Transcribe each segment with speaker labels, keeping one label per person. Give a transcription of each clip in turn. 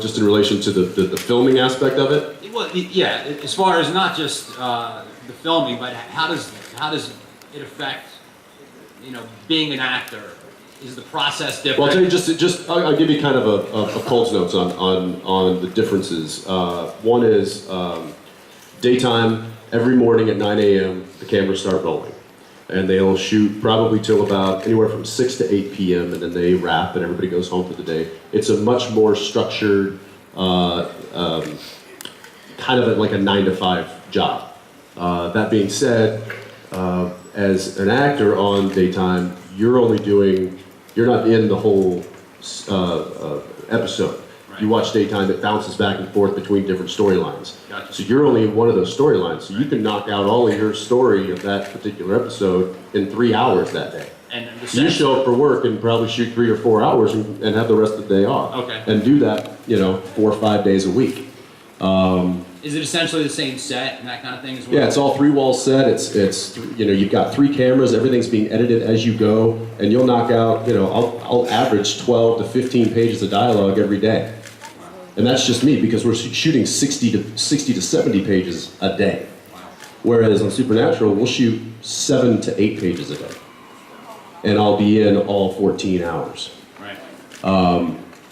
Speaker 1: Just in relation to the filming aspect of it?
Speaker 2: Well, yeah, as far as not just the filming, but how does it affect, being an actor? Is the process different?
Speaker 1: Well, I'll tell you, I'll give you kind of a Cole's notes on the differences. One is daytime, every morning at 9 a.m., the cameras start rolling. And they'll shoot probably till about anywhere from 6 to 8 p.m. and then they wrap and everybody goes home for the day. It's a much more structured, kind of like a 9 to 5 job. That being said, as an actor on daytime, you're not in the whole episode. Right. You watch daytime, it bounces back and forth between different storylines.
Speaker 2: Gotcha.
Speaker 1: So you're only in one of those storylines. So you can knock out all of your story of that particular episode in 3 hours that day.
Speaker 2: And
Speaker 1: you show up for work and probably shoot 3 or 4 hours and have the rest of the day off.
Speaker 2: Okay.
Speaker 1: And do that, 4 or 5 days a week.
Speaker 2: Is it essentially the same set and that kind of thing as well?
Speaker 1: Yeah, it's all 3-wall set. It's you've got 3 cameras. Everything's being edited as you go, and you'll knock out. I'll average 12 to 15 pages of dialogue every day, and that's just me because we're shooting 60 to 70 pages a day. Whereas on Supernatural, we'll shoot 7 to 8 pages a day, and I'll be in all 14 hours.
Speaker 2: Right.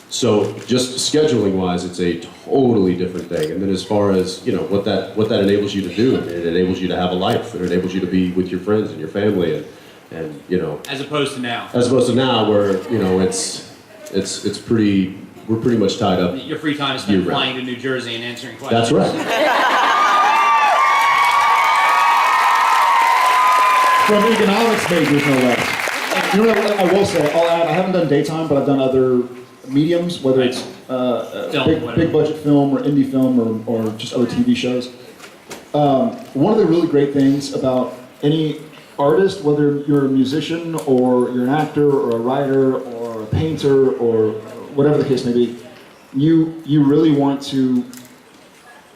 Speaker 1: So just scheduling-wise, it's a totally different thing. And then as far as what that enables you to do, it enables you to have a life. It enables you to be with your friends and your family, and
Speaker 2: As opposed to now.
Speaker 1: As opposed to now, where it's pretty. We're pretty much tied up.
Speaker 2: Your free time is spent flying to New Jersey and answering questions.
Speaker 1: That's right.
Speaker 3: From economics majors, no less. You know what I will say? I'll add. I haven't done daytime, but I've done other mediums, whether it's big budget film or indie film or just other TV shows. One of the really great things about any artist, whether you're a musician or you're an actor or a writer or a painter or whatever the case may be, you really want to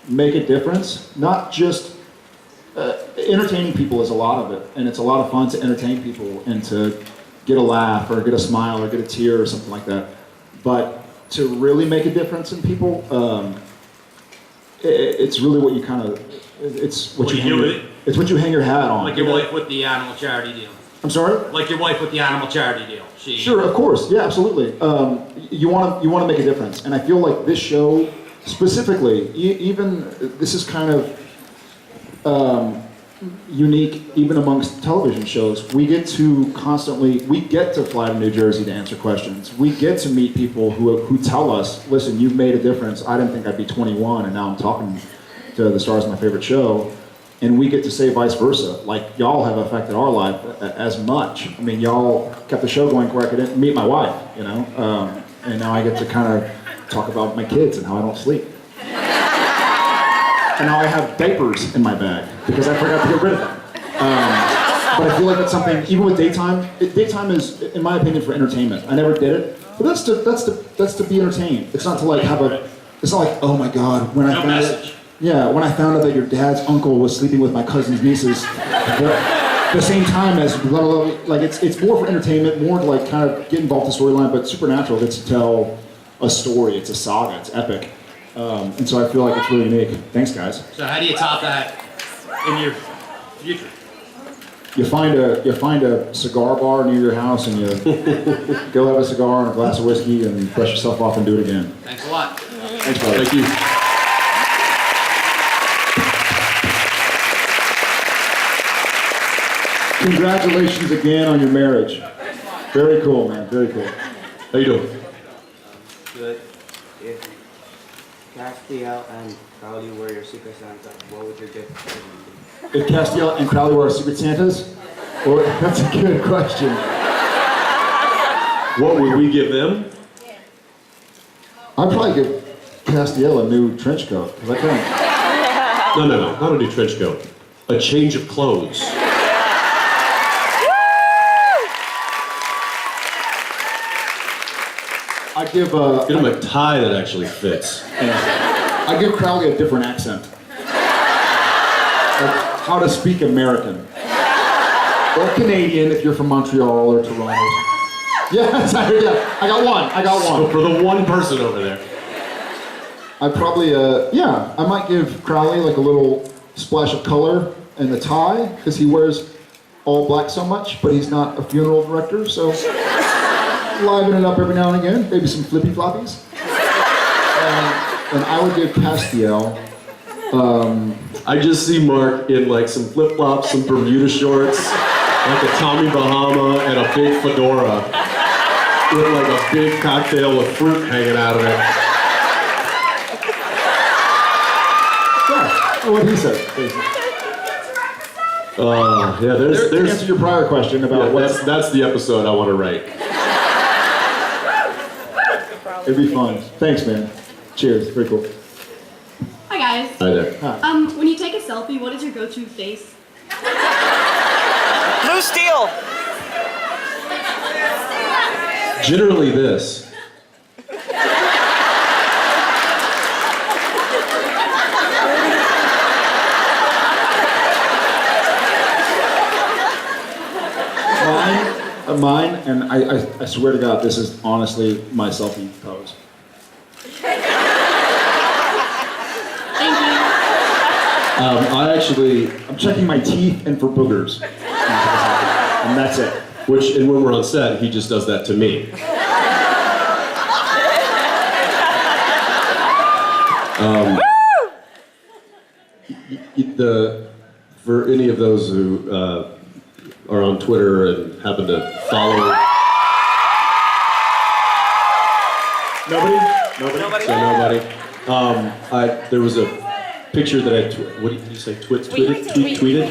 Speaker 3: make a difference. Not just entertaining people is a lot of it, and it's a lot of fun to entertain people and to get a laugh or get a smile or get a tear or something like that. But to really make a difference in people, it's really what you kind of, it's what it's what you hang your hat on.
Speaker 2: Like your wife with the animal charity deal.
Speaker 3: I'm sorry?
Speaker 2: Like your wife with the animal charity deal.
Speaker 3: Sure, of course, yeah, absolutely. You want to make a difference, and I feel like this show specifically, even this is kind of unique even amongst television shows. We get to fly to New Jersey to answer questions. We get to meet people who tell us, listen, you've made a difference. I didn't think I'd be 21 and now I'm talking to the stars of my favorite show. And we get to say vice versa. Like, y'all have affected our life as much. I mean, y'all kept the show going where I could meet my wife, and now I get to kind of talk about my kids and how I don't sleep. And now I have diapers in my bag because I forgot to get rid of them. But I feel like that's something, even with daytime is, in my opinion, for entertainment. I never did it, but that's to be entertained. It's not to like it's not like, oh my God, when I found out that your dad's uncle was sleeping with my cousin's nieces at the same time as, like it's more for entertainment, more to like kind of get involved in the storyline, but Supernatural gets to tell a story, it's a saga, it's epic. And so I feel like it's really unique. Thanks, guys.
Speaker 2: So how do you top that in your future?
Speaker 3: You find a cigar bar near your house and you go have a cigar and a glass of whiskey and brush yourself off and do it again.
Speaker 2: Thanks a lot.
Speaker 3: Thanks, brother.
Speaker 1: Thank you.
Speaker 3: Congratulations again on your marriage. Very cool, man. Very cool.
Speaker 1: How you doing?
Speaker 4: Good. If Castiel and Crowley were your Secret Santa, what would your gift be?
Speaker 3: If Castiel and Crowley were our Secret Santas? Well, that's a good question.
Speaker 1: What would we give them?
Speaker 3: I'd probably give Castiel a new trench coat. Cause I can't.
Speaker 1: No, not a new trench coat. A change of clothes.
Speaker 3: I give
Speaker 1: Get him a tie that actually fits.
Speaker 3: I give Crowley a different accent. Like how to speak American. Or Canadian if you're from Montreal or Toronto. Yeah, I got one.
Speaker 1: So for the one person over there.
Speaker 3: I'd probably, yeah, I might give Crowley like a little splash of color in the tie, because he wears all black so much, but he's not a funeral director, so liven it up every now and again, maybe some flippy floppies. And I would give Castiel,
Speaker 1: I just see Mark in like some flip-flops, some Bermuda shorts, like a Tommy Bahama, and a big fedora, with like a big cocktail with fruit hanging out of it.
Speaker 3: yeah, what he said, basically.
Speaker 1: Yeah,
Speaker 3: To answer
Speaker 1: there's
Speaker 3: your prior question about
Speaker 1: yeah, that's the episode I want to write.
Speaker 3: it'd be fun. Thanks, man. Cheers, very cool.
Speaker 5: Hi guys.
Speaker 1: Hi there.
Speaker 5: When you take a selfie, what is your go-to face?
Speaker 6: Blue steel.
Speaker 1: Generally this.
Speaker 3: Mine, and I swear to God, this is honestly my selfie pose.
Speaker 5: Thank you.
Speaker 3: I'm checking my teeth and for boogers. And that's it.
Speaker 1: Which, and when we're on set, he just does that to me. For any of those who are on Twitter and happen to follow.
Speaker 3: Nobody?
Speaker 1: So nobody. There was a picture that what did you say? Tweeted.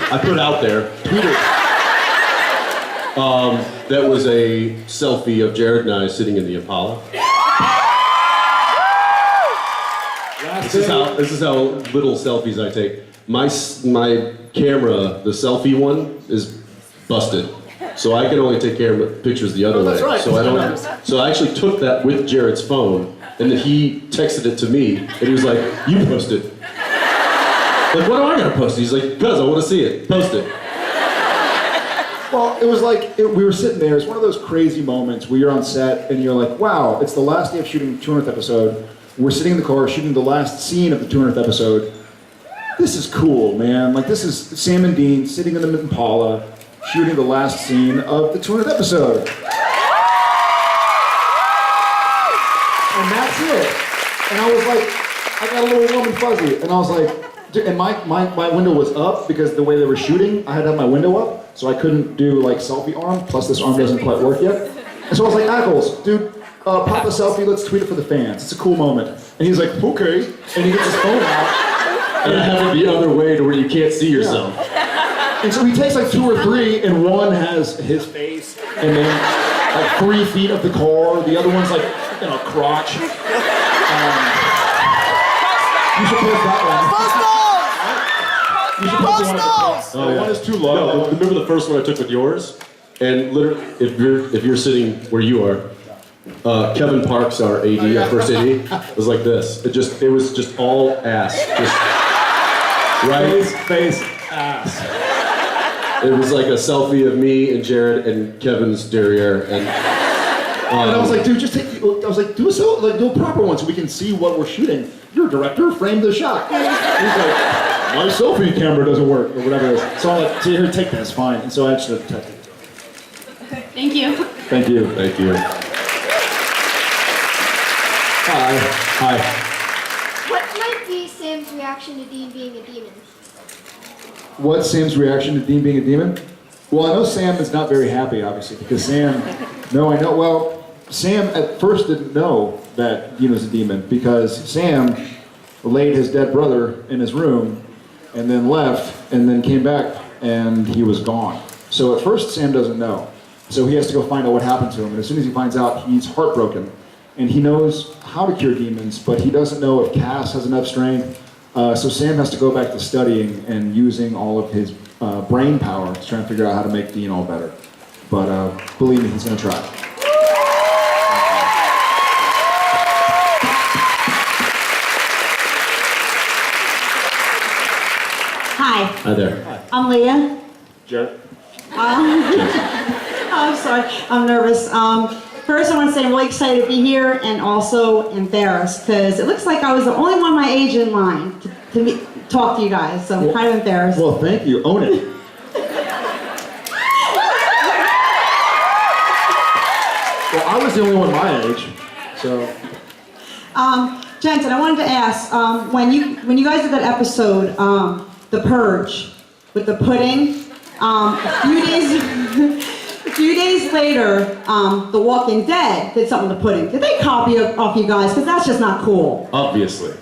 Speaker 1: I put out there. Tweeted. That was a selfie of Jared and I sitting in the Impala. This is how little selfies I take. My camera, the selfie one, is busted. So I can only take pictures the other way.
Speaker 3: Right.
Speaker 1: So So I actually took that with Jared's phone, and then he texted it to me, and he was like, "You post it." Like, what am I gonna post? He's like, "Cause I want to see it. Post it."
Speaker 3: Well, it was like, we were sitting there, it's one of those crazy moments where you're on set and you're like, wow, it's the last day of shooting the 200th episode. We're sitting in the car shooting the last scene of the 200th episode. This is cool, man. Like, this is Sam and Dean sitting in the Impala shooting the last scene of the 200th episode. And that's it. And I was like, I got a little warm and fuzzy. And I was like, and my window was up because the way they were shooting, I had to have my window up, so I couldn't do like selfie arm, plus this arm doesn't quite work yet. And so I was like, Ackles, dude, pop a selfie, let's tweet it for the fans. It's a cool moment. And he's like, okay. And he gets his phone out.
Speaker 1: And I have it the other way to where you can't see yourself.
Speaker 3: Yeah. And so he takes like 2 or 3, and one has his face, and then like 3 feet of the car. The other one's like, you know, crotch. You should post that one. You should post the one at the top.
Speaker 1: Oh, yeah.
Speaker 3: One is too low.
Speaker 1: No, remember the first one I took with yours? And literally, if you're sitting where you are, Kevin Parks, our AD, our first AD, was like this. It was just all ass. Just right
Speaker 3: Face, ass.
Speaker 1: It was like a selfie of me and Jared and Kevin's derriere, and
Speaker 3: I was like, dude, just take. I was like, do a proper one so we can see what we're shooting. You're a director, frame the shot. He's like, my selfie camera doesn't work, or whatever it is. So I'm like, here, take this, fine. And so I just detected it.
Speaker 5: Thank you.
Speaker 3: Thank you.
Speaker 1: thank you.
Speaker 3: Hi.
Speaker 7: What might be Sam's reaction to Dean being a demon?
Speaker 3: What's Sam's reaction to Dean being a demon? Well, I know Sam is not very happy, obviously, because Sam, Sam at first didn't know that Dean was a demon, because Sam laid his dead brother in his room and then left and then came back and he was gone. So at first Sam doesn't know. So he has to go find out what happened to him, and as soon as he finds out, he's heartbroken. And he knows how to cure demons, but he doesn't know if Cass has enough strength. So Sam has to go back to studying and using all of his brain power to try and figure out how to make Dean all better. But believe me, he's going to try.
Speaker 8: Hi,
Speaker 1: Hi there.
Speaker 8: I'm Leah.
Speaker 3: Jared?
Speaker 8: I'm sorry, I'm nervous.
Speaker 6: first I want to say I'm really excited to be here and also embarrassed because it looks like I was the only one my age in line to talk to you guys, so I'm kind of embarrassed.
Speaker 3: Well, thank you. Own it. Well, I was the only one my age, so.
Speaker 6: Jensen, I wanted to ask, when you guys did that episode, The Purge, with the pudding, a few days later, The Walking Dead did something with the pudding. Did they copy off you guys? Because that's just not cool.
Speaker 1: Obviously.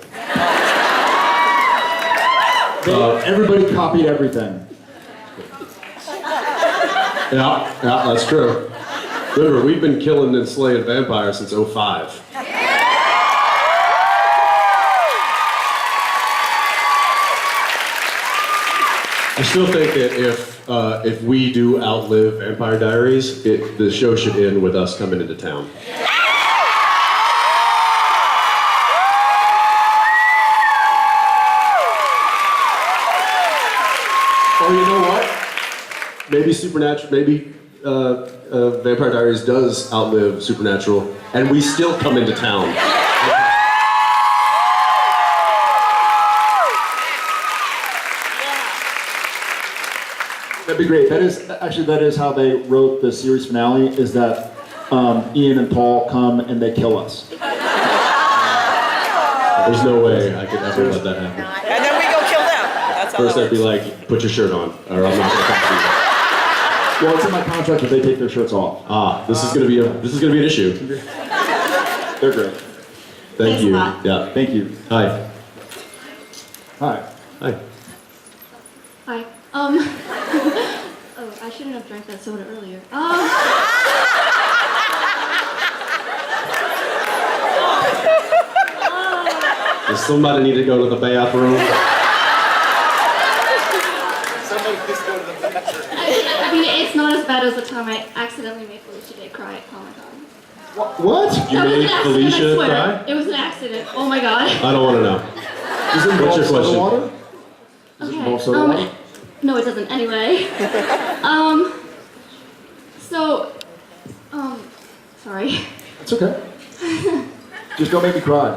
Speaker 3: Everybody copied everything.
Speaker 1: Yeah, that's true. Remember, we've been killing and slaying vampires since '05. I still think that if we do outlive Vampire Diaries, the show should end with us coming into town. Or you know what? Maybe Supernatural, maybe Vampire Diaries does outlive Supernatural, and we still come into town.
Speaker 3: That'd be great. That is how they wrote the series finale, is that Ian and Paul come and they kill us.
Speaker 1: There's no way I could ever let that happen.
Speaker 8: And then we go kill them. That's how
Speaker 1: First
Speaker 8: that
Speaker 1: I'd be
Speaker 8: works.
Speaker 1: like, put your shirt on, or I'm not gonna talk to you.
Speaker 3: Well, it's in my contract that they take their shirts off.
Speaker 1: This is gonna be an issue.
Speaker 3: They're great.
Speaker 1: Thank
Speaker 6: Thanks
Speaker 1: you.
Speaker 6: a lot.
Speaker 1: Yeah.
Speaker 3: Thank you.
Speaker 1: Hi.
Speaker 3: Hi.
Speaker 1: Hi.
Speaker 5: Hi. Oh, I shouldn't have drank that soda earlier.
Speaker 1: Does somebody need to go to the bathroom?
Speaker 5: I mean, it's not as bad as the time I accidentally made Felicia Day cry at Comic-Con.
Speaker 3: What?
Speaker 1: You
Speaker 5: That was
Speaker 1: made
Speaker 5: an accident,
Speaker 1: Felicia
Speaker 5: I swear.
Speaker 1: cry?
Speaker 5: It was an accident. Oh my god.
Speaker 1: I don't want to know.
Speaker 3: Does it
Speaker 1: What's
Speaker 3: involve
Speaker 1: your
Speaker 3: soda
Speaker 1: question?
Speaker 3: water? Does it involve soda water?
Speaker 5: No, it doesn't. Anyway. So, sorry.
Speaker 3: It's okay. Just don't make me cry.